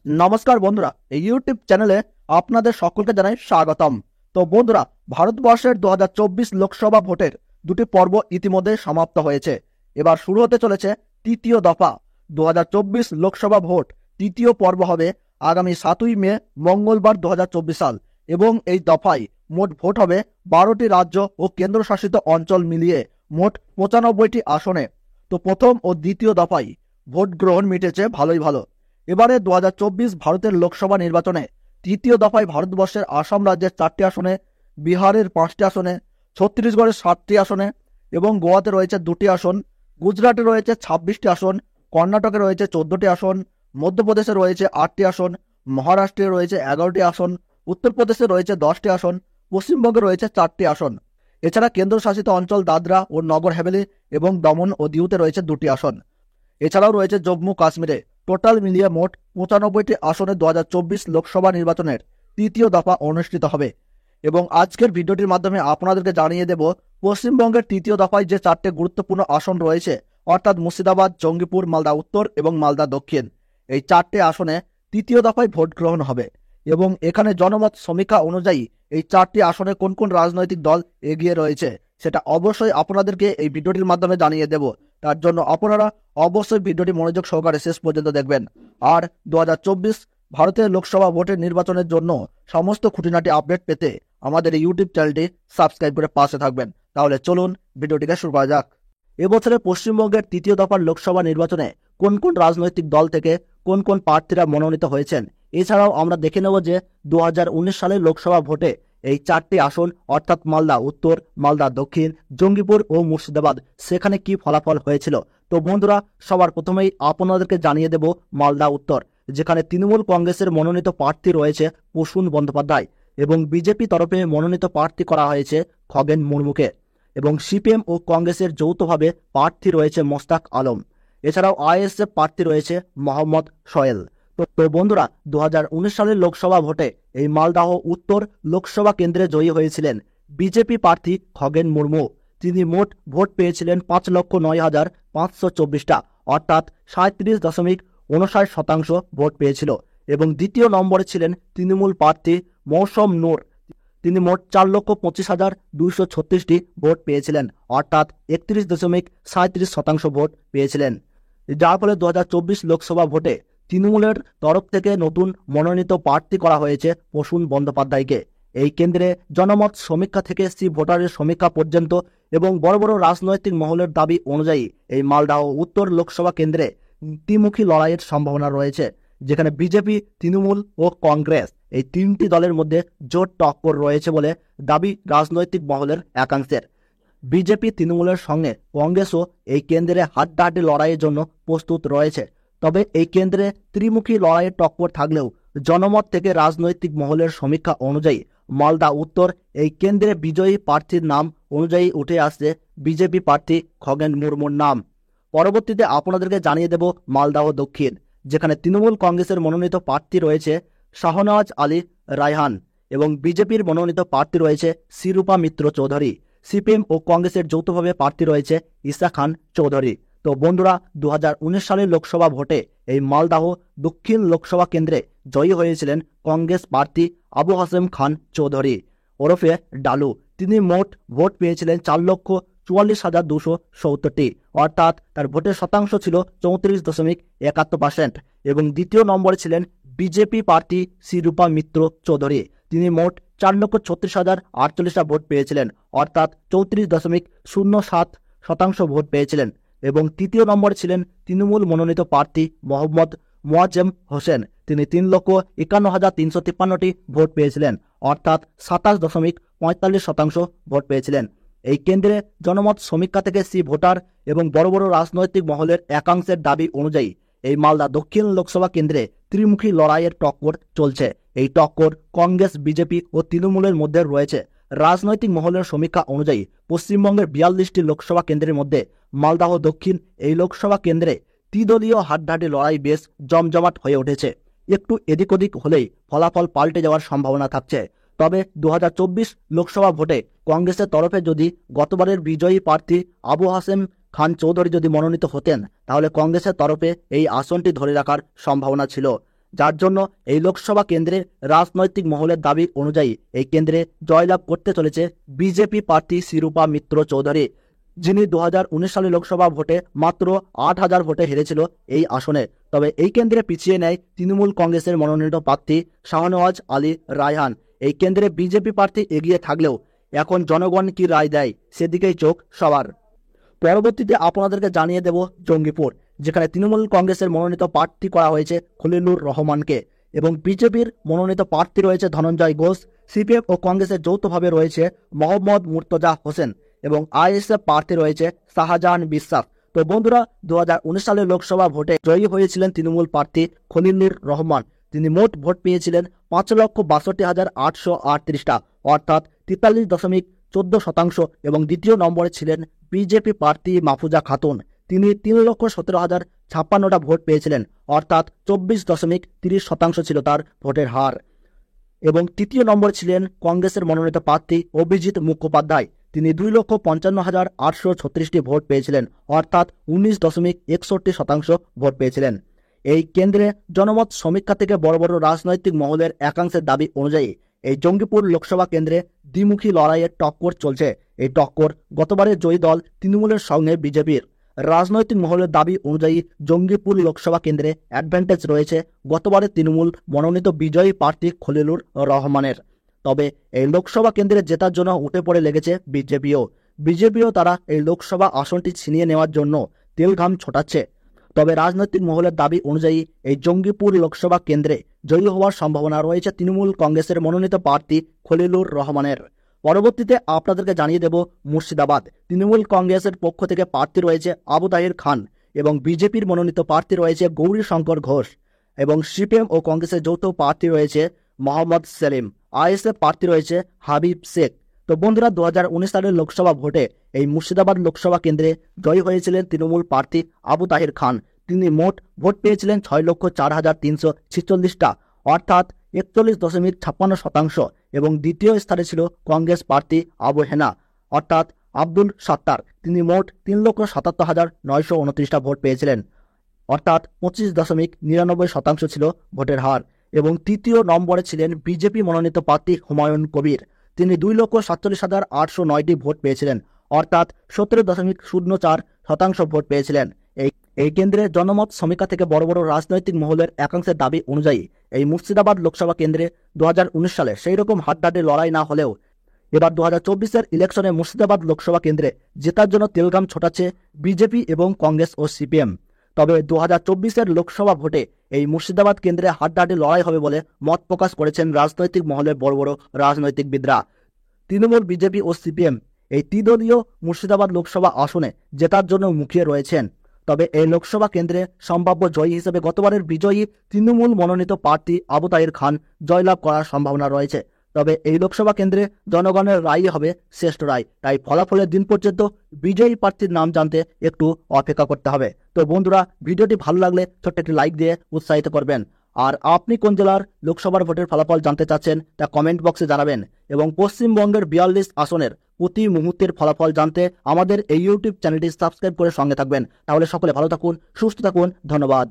নমস্কার বন্ধুরা, এই ইউটিউব চ্যানেলে আপনাদের সকলকে জানাই স্বাগতম। তো বন্ধুরা, ভারতবর্ষের 2024 লোকসভা ভোটের দুটি পর্ব ইতিমধ্যে সমাপ্ত হয়েছে। এবার শুরু হতে চলেছে তৃতীয় দফা 2024 লোকসভা ভোট। তৃতীয় পর্ব হবে আগামী 7ই মে মঙ্গলবার 2024 সাল, এবং এই দফায় মোট ভোট হবে 12টি রাজ্য ও কেন্দ্রশাসিত অঞ্চল মিলিয়ে মোট 95টি আসনে। তো প্রথম ও দ্বিতীয় দফায় ভোট গ্রহণ মিটেছে ভালোই ভালো। এবারে 2024 ভারতের লোকসভা নির্বাচনে তৃতীয় দফায় ভারতবর্ষের আসাম রাজ্যের 4টি আসনে, বিহারের 5টি আসনে, ছত্তিশগড়ের 7টি আসনে এবং গোয়াতে রয়েছে 2টি আসন, গুজরাটে রয়েছে 26টি আসন, কর্ণাটকে রয়েছে 14টি আসন, মধ্যপ্রদেশে রয়েছে 8টি আসন, মহারাষ্ট্রে রয়েছে 11টি আসন, উত্তরপ্রদেশে রয়েছে 10টি আসন, পশ্চিমবঙ্গে রয়েছে 4টি আসন। এছাড়া কেন্দ্রশাসিত অঞ্চল দাদরা ও নগর হাভেলি এবং দমন ও দিউতে রয়েছে 2টি আসন। এছাড়াও রয়েছে জম্মু কাশ্মীরে। টোটাল মিলিয়ে মোট 95টি আসনে 2024 লোকসভা নির্বাচনের তৃতীয় দফা অনুষ্ঠিত হবে। এবং আজকের ভিডিওটির মাধ্যমে আপনাদেরকে জানিয়ে দেব পশ্চিমবঙ্গের তৃতীয় দফায় যে 4টে গুরুত্বপূর্ণ আসন রয়েছে, অর্থাৎ মুর্শিদাবাদ, জঙ্গিপুর, মালদা উত্তর এবং মালদা দক্ষিণ, এই 4টে আসনে তৃতীয় দফায় ভোট গ্রহণ হবে। এবং এখানে জনমত সমীক্ষা অনুযায়ী এই 4টি আসনে কোন কোন রাজনৈতিক দল এগিয়ে রয়েছে সেটা অবশ্যই আপনাদেরকে এই ভিডিওটির মাধ্যমে জানিয়ে দেব। তার জন্য আপনারা অবশ্যই ভিডিওটি মনোযোগ সহকারে শেষ পর্যন্ত দেখবেন। আর 2024 ভারতের লোকসভা ভোটের নির্বাচনের জন্য সমস্ত খুঁটিনাটি আপডেট পেতে আমাদের এই ইউটিউব চ্যানেলটি সাবস্ক্রাইব করে পাশে থাকবেন। তাহলে চলুন ভিডিওটিকে শুরু করা যাক। এবছরে পশ্চিমবঙ্গের তৃতীয় দফার লোকসভা নির্বাচনে কোন কোন রাজনৈতিক দল থেকে কোন কোন প্রার্থীরা মনোনীত হয়েছেন, এছাড়াও আমরা দেখে নেব যে 2019 সালের লোকসভা ভোটে এই 4টি আসন অর্থাৎ মালদা উত্তর, মালদা দক্ষিণ, জঙ্গিপুর ও মুর্শিদাবাদ সেখানে কি ফলাফল হয়েছিল। তো বন্ধুরা, সবার প্রথমেই আপনাদেরকে জানিয়ে দেব মালদা উত্তর, যেখানে তৃণমূল কংগ্রেসের মনোনীত প্রার্থী রয়েছে প্রসূন বন্দ্যোপাধ্যায় এবং বিজেপি তরফে মনোনীত প্রার্থী করা হয়েছে খগেন মুর্মুকে, এবং সিপিএম ও কংগ্রেসের যৌথভাবে প্রার্থী রয়েছে মোস্তাক আলম। এছাড়াও আইএসএফ প্রার্থী রয়েছে মোহাম্মদ সোহেল। তো বন্ধুরা, 2019 সালের লোকসভা ভোটে এই মালদাহ উত্তর লোকসভা কেন্দ্রে জয়ী হয়েছিলেন বিজেপি প্রার্থী খগেন মুর্মু। তিনি মোট ভোট পেয়েছিলেন 5,09,524টা, অর্থাৎ 37.59% ভোট পেয়েছিল। এবং দ্বিতীয় নম্বরে ছিলেন তৃণমূল প্রার্থী মৌসম নূর। তিনি মোট 4,25,236টি ভোট পেয়েছিলেন, অর্থাৎ 31.37% ভোট পেয়েছিলেন। যার ফলে 2024 লোকসভা ভোটে তৃণমূলের তরফ থেকে নতুন মনোনীত প্রার্থী করা হয়েছে প্রসূন বন্দ্যোপাধ্যায়কে। এই কেন্দ্রে জনমত সমীক্ষা থেকে ভোটারের সমীক্ষা পর্যন্ত এবং বড় বড় রাজনৈতিক মহলের দাবি অনুযায়ী এই মালদহ উত্তর লোকসভা কেন্দ্রে দ্বিমুখী লড়াইয়ের সম্ভাবনা রয়েছে, যেখানে বিজেপি, তৃণমূল ও কংগ্রেস এই 3টি দলের মধ্যে জোট টক্কর রয়েছে বলে দাবি রাজনৈতিক মহলের একাংশের। বিজেপি তৃণমূলের সঙ্গে কংগ্রেসও এই কেন্দ্রে হাড্ডাহাড্ডি লড়াইয়ের জন্য প্রস্তুত রয়েছে। তবে এই কেন্দ্রে ত্রিমুখী লড়াইয়ের টক্কর থাকলেও জনমত থেকে রাজনৈতিক মহলের সমীক্ষা অনুযায়ী মালদা উত্তর এই কেন্দ্রে বিজয়ী প্রার্থীর নাম অনুযায়ী উঠে আসছে বিজেপি প্রার্থী খগেন মুর্মুর নাম। পরবর্তীতে আপনাদেরকে জানিয়ে দেব মালদাহ দক্ষিণ, যেখানে তৃণমূল কংগ্রেসের মনোনীত প্রার্থী রয়েছে শাহনওয়াজ আলী রায়হান এবং বিজেপির মনোনীত প্রার্থী রয়েছে শিরূপা মিত্র চৌধুরী। সিপিএম ও কংগ্রেসের যৌথভাবে প্রার্থী রয়েছে ঈসা খান চৌধুরী। তো বন্ধুরা, 2019 সালের লোকসভা ভোটে এই মালদাহ দক্ষিণ লোকসভা কেন্দ্রে জয়ী হয়েছিলেন কংগ্রেস প্রার্থী আবু হাসেম খান চৌধুরী ওরফে ডালু। তিনি মোট ভোট পেয়েছিলেন 4,44,270টি, অর্থাৎ তার ভোটের শতাংশ ছিল 34.71%। এবং দ্বিতীয় নম্বরে ছিলেন বিজেপি প্রার্থী শিরূপা মিত্র চৌধুরী। তিনি মোট 4,36,048টা ভোট পেয়েছিলেন, অর্থাৎ 34.07% ভোট পেয়েছিলেন। এবং তৃতীয় নম্বরে ছিলেন তৃণমূল মনোনীত প্রার্থী মোহাম্মদ মোয়াজ্জেম হোসেন। তিনি 3,51,353টি ভোট পেয়েছিলেন, অর্থাৎ 27.45% ভোট পেয়েছিলেন। এই কেন্দ্রে জনমত সমীক্ষা থেকে ভোটার এবং বড় বড় রাজনৈতিক মহলের একাংশের দাবি অনুযায়ী এই মালদা দক্ষিণ লোকসভা কেন্দ্রে ত্রিমুখী লড়াইয়ের টক্কর চলছে। এই টক্কর কংগ্রেস, বিজেপি ও তৃণমূলের মধ্যে রয়েছে। রাজনৈতিক মহলের সমীক্ষা অনুযায়ী পশ্চিমবঙ্গের 42টি লোকসভা কেন্দ্রের মধ্যে মালদাহ দক্ষিণ এই লোকসভা কেন্দ্রে ত্রিদলীয় হাড্ডাহাড্ডি লড়াই বেশ জমজমাট হয়ে উঠেছে। একটু এদিক ওদিক হলেই ফলাফল পাল্টে যাওয়ার সম্ভাবনা থাকছে। তবে 2024 লোকসভা ভোটে কংগ্রেসের তরফে যদি গতবারের বিজয়ী প্রার্থী আবু হাসেম খান চৌধুরী যদি মনোনীত হতেন, তাহলে কংগ্রেসের তরফে এই আসনটি ধরে রাখার সম্ভাবনা ছিল। যার জন্য এই লোকসভা কেন্দ্রে রাজনৈতিক মহলের দাবি অনুযায়ী এই কেন্দ্রে জয়লাভ করতে চলেছে বিজেপি প্রার্থী শিরূপা মিত্র চৌধুরী, যিনি 2019 সালে লোকসভা ভোটে মাত্র 8,000 ভোটে হেরেছিল এই আসনে। তবে এই কেন্দ্রে পিছিয়ে নেয় তৃণমূল কংগ্রেসের মনোনীত প্রার্থী শাহনওয়াজ আলী রায়হান। এই কেন্দ্রে বিজেপি প্রার্থী এগিয়ে থাকলেও এখন জনগণ কি রায় দেয় সেদিকেই চোখ সবার। পরবর্তীতে আপনাদেরকে জানিয়ে দেব জঙ্গিপুর, যেখানে তৃণমূল কংগ্রেসের মনোনীত প্রার্থী করা হয়েছে খলিলুর রহমানকে এবং বিজেপির মনোনীত প্রার্থী রয়েছে ধনঞ্জয় ঘোষ। সিপিএম ও কংগ্রেসের যৌথভাবে রয়েছে মোহাম্মদ মুর্তজা হোসেন এবং আইএসএফ প্রার্থী রয়েছে শাহজাহান বিশ্বাস। তো বন্ধুরা, 2019 সালের লোকসভা ভোটে জয়ী হয়েছিলেন তৃণমূল প্রার্থী খলিলুর রহমান। তিনি মোট ভোট পেয়েছিলেন 5,62,838টা, অর্থাৎ 43.14%। এবং দ্বিতীয় নম্বরে ছিলেন বিজেপি প্রার্থী মাহফুজা খাতুন। তিনি 3,17,056টা ভোট পেয়েছিলেন, অর্থাৎ 24.30% ছিল তার ভোটের হার। এবং তৃতীয় নম্বর ছিলেন কংগ্রেসের মনোনীত প্রার্থী অভিজিৎ মুখোপাধ্যায়। তিনি 2,55,836টি ভোট পেয়েছিলেন, অর্থাৎ 19.61% ভোট পেয়েছিলেন। এই কেন্দ্রে জনমত সমীক্ষা থেকে বড় বড় রাজনৈতিক মহলের একাংশের দাবি অনুযায়ী এই জঙ্গিপুর লোকসভা কেন্দ্রে দ্বিমুখী লড়াইয়ের টক্কর চলছে। এই টক্কর গতবারের জয়ী দল তৃণমূলের সঙ্গে বিজেপির। রাজনৈতিক মহলের দাবি অনুযায়ী জঙ্গিপুর লোকসভা কেন্দ্রে অ্যাডভান্টেজ রয়েছে গতবারের তৃণমূল মনোনীত বিজয়ী প্রার্থী খলিলুর রহমানের। তবে এই লোকসভা কেন্দ্রে জেতার জন্য উঠে পড়ে লেগেছে বিজেপিও তারা এই লোকসভা আসনটি ছিনিয়ে নেওয়ার জন্য তেলঘাম ছোটাচ্ছে। তবে রাজনৈতিক মহলের দাবি অনুযায়ী এই জঙ্গিপুর লোকসভা কেন্দ্রে জয়ী হওয়ার সম্ভাবনা রয়েছে তৃণমূল কংগ্রেসের মনোনীত প্রার্থী খলিলুর রহমানের। পরবর্তীতে আপনাদেরকে জানিয়ে দেব মুর্শিদাবাদ। তৃণমূল কংগ্রেসের পক্ষ থেকে প্রার্থী রয়েছে আবু তাহির খান এবং বিজেপির মনোনীত প্রার্থী রয়েছে গৌরী শঙ্কর ঘোষ এবং সিপিএম ও কংগ্রেসের যৌথ প্রার্থী রয়েছে মোহাম্মদ সেলিম। আইএসএফ প্রার্থী রয়েছে হাবিব শেখ। তো বন্ধুরা, 2019 সালের লোকসভা ভোটে এই মুর্শিদাবাদ লোকসভা কেন্দ্রে জয়ী হয়েছিলেন তৃণমূল প্রার্থী আবু তাহির খান। তিনি মোট ভোট পেয়েছিলেন 6,04,346টা, অর্থাৎ 41.56%। এবং দ্বিতীয় স্থানে ছিল কংগ্রেস প্রার্থী আবু হেনা অর্থাৎ আব্দুল সাত্তার। তিনি মোট 3,77,929টা ভোট পেয়েছিলেন, অর্থাৎ 25.99% ছিল ভোটের হার। এবং তৃতীয় নম্বরে ছিলেন বিজেপি মনোনীত প্রার্থী হুমায়ুন কবির। তিনি 2,47,809টি ভোট পেয়েছিলেন, অর্থাৎ 17.04% ভোট পেয়েছিলেন। এই কেন্দ্রে জনমত সমীক্ষা থেকে বড় বড় রাজনৈতিক মহলের একাংশের দাবি অনুযায়ী এই মুর্শিদাবাদ লোকসভা কেন্দ্রে 2019 সালে সেই রকম হাড্ডাহাড্ডি লড়াই না হলেও এবার 2024-এর ইলেকশনে মুর্শিদাবাদ লোকসভা কেন্দ্রে জেতার জন্য তেলঘাম ছোটাচ্ছে বিজেপি এবং কংগ্রেস ও সিপিএম। তবে 2024-এর লোকসভা ভোটে এই মুর্শিদাবাদ কেন্দ্রে হাড্ডাহাড্ডি লড়াই হবে বলে মত প্রকাশ করেছেন রাজনৈতিক মহলের বড় বড় রাজনৈতিকবিদরা। তৃণমূল, বিজেপি ও সিপিএম এই ত্রিদলীয় মুর্শিদাবাদ লোকসভা আসনে জেতার জন্য মুখিয়ে রয়েছেন। তবে এই লোকসভা কেন্দ্রে সম্ভাব্য জয়ী হিসেবে গতবারের বিজয়ী তৃণমূল মনোনীত প্রার্থী আবু তাহির খান জয়লাভ করার সম্ভাবনা রয়েছে। তবে এই লোকসভা কেন্দ্রে জনগণের রায় হবে শ্রেষ্ঠ রায়, তাই ফলাফলের দিন পর্যন্ত বিজয়ী প্রার্থীর নাম জানতে একটু অপেক্ষা করতে হবে। তো বন্ধুরা, ভিডিওটি ভালো লাগলে ছোট্ট একটি লাইক দিয়ে উৎসাহিত করবেন। আর আপনি কোন জেলার লোকসভার ভোটের ফলাফল জানতে চাচ্ছেন তা কমেন্ট বক্সে জানাবেন। এবং পশ্চিমবঙ্গের 42 আসনের প্রতি মুহূর্তের ফলাফল জানতে আমাদের এই ইউটিউব চ্যানেলটি সাবস্ক্রাইব করে সঙ্গে থাকবেন। তাহলে সকলে ভালো থাকুন, সুস্থ থাকুন। ধন্যবাদ।